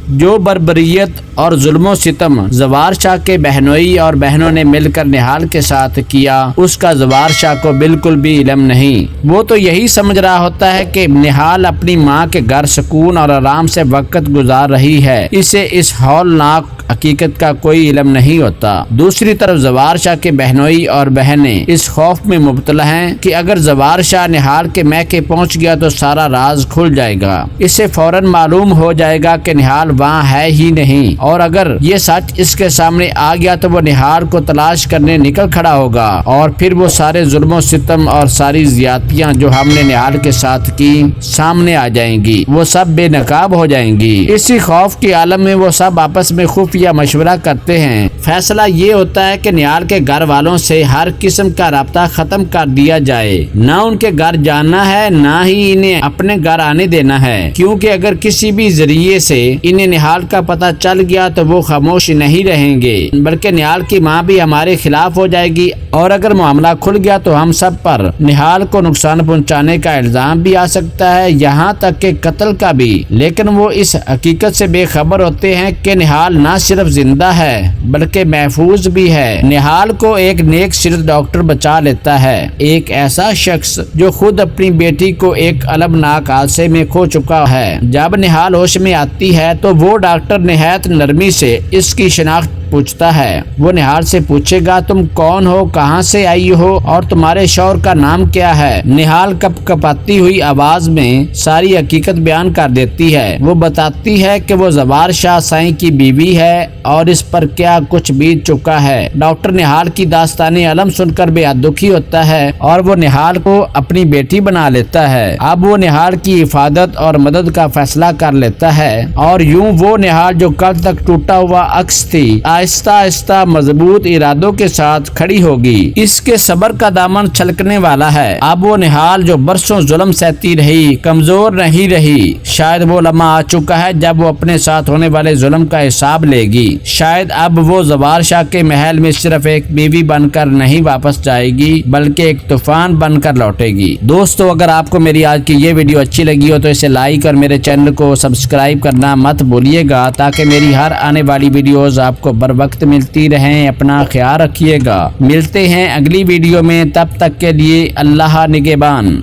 جو بربریت اور ظلم و ستم زوار شاہ کے بہنوئی اور بہنوں نے مل کر نہال کے ساتھ کیا، اس کا زوار شاہ کو بالکل بھی علم نہیں۔ وہ تو یہی سمجھ رہا ہوتا ہے کہ نہال اپنی ماں کے گھر سکون اور آرام سے وقت گزار رہی ہے، اسے اس ہولناک حقیقت کا کوئی علم نہیں ہوتا۔ دوسری طرف زوار شاہ کے بہنوئی اور بہنیں اس خوف میں مبتلا ہیں کہ اگر زوار شاہ نہال کے میکے پہنچ گیا تو سارا راز کھل جائے گا، اسے فوراً معلوم ہو جائے گا کہ نہال وہاں ہے ہی نہیں، اور اگر یہ سچ اس کے سامنے آ گیا تو وہ نہال کو تلاش کرنے نکل کھڑا ہوگا، اور پھر وہ سارے ظلم و ستم اور ساری زیادتیاں جو ہم نے نہال کے ساتھ کی سامنے آ جائیں گی، وہ سب بے نقاب ہو جائیں گی۔ اسی خوف کے عالم میں وہ سب آپس میں خفیہ مشورہ کرتے ہیں۔ فیصلہ یہ ہوتا ہے کہ نہال کے گھر والوں سے ہر قسم کا رابطہ ختم کر دیا جائے، نہ ان کے گھر جانا ہے نہ ہی انہیں اپنے گھر آنے دینا ہے، کیونکہ اگر کسی بھی ذریعے سے انہیں نہال کا پتہ چل گیا تو وہ خاموش نہیں رہیں گے، بلکہ نہال کی ماں بھی ہمارے خلاف ہو جائے گی، اور اگر معاملہ کھل گیا تو ہم سب پر نہال کو نقصان پہنچانے کا الزام بھی آ سکتا ہے، یہاں تک کہ قتل کا بھی۔ لیکن وہ اس حقیقت سے بے خبر ہوتے ہیں کہ نہال نہ صرف زندہ ہے بلکہ محفوظ بھی ہے۔ نہال کو ایک نیک سیرت ڈاکٹر بچا لیتا ہے، ایک ایسا شخص جو خود اپنی بیٹی کو ایک المناک حادثے میں کھو چکا ہے۔ جب نہال ہوش میں آتی ہے تو وہ ڈاکٹر نہایت نرمی سے اس کی شناخت پوچھتا ہے۔ وہ نہال سے پوچھے گا تم کون ہو، کہاں سے آئی ہو اور تمہارے شوہر کا نام کیا ہے؟ نہال کپ کپاتی ہوئی آواز میں ساری حقیقت بیان کر دیتی ہے۔ وہ بتاتی ہے کہ وہ زوار شاہ سائیں کی بیوی ہے اور اس پر کیا کچھ بیت چکا ہے۔ ڈاکٹر نہال کی داستان علم سن کر بے حد دکھی ہوتا ہے اور وہ نہال کو اپنی بیٹی بنا لیتا ہے۔ اب وہ نہال کی حفاظت اور مدد کا فیصلہ کر لیتا ہے، اور یوں وہ نہال جو کل تک ٹوٹا ہوا عکس تھی آہستہ آہستہ مضبوط ارادوں کے ساتھ کھڑی ہوگی۔ اس کے صبر کا دامن چھلکنے والا ہے۔ اب وہ نہال جو برسوں ظلم سہتی رہی، کمزور نہیں رہی، شاید وہ لمحہ آ چکا ہے جب وہ اپنے ساتھ ہونے والے ظلم کا حساب لے گی۔ شاید اب وہ زوار شاہ کے محل میں صرف ایک بیوی بن کر نہیں واپس جائے گی بلکہ ایک طوفان بن کر لوٹے گی۔ دوستو، اگر آپ کو میری آج کی یہ ویڈیو اچھی لگی ہو تو اسے لائک اور میرے چینل کو سبسکرائب کرنا مت بھولیے گا، تاکہ میری ہر آنے والی ویڈیوز آپ کو بر وقت ملتی رہیں۔ اپنا خیال رکھیے گا، ملتے ہیں اگلی ویڈیو میں، تب تک کے لیے اللہ نگہبان۔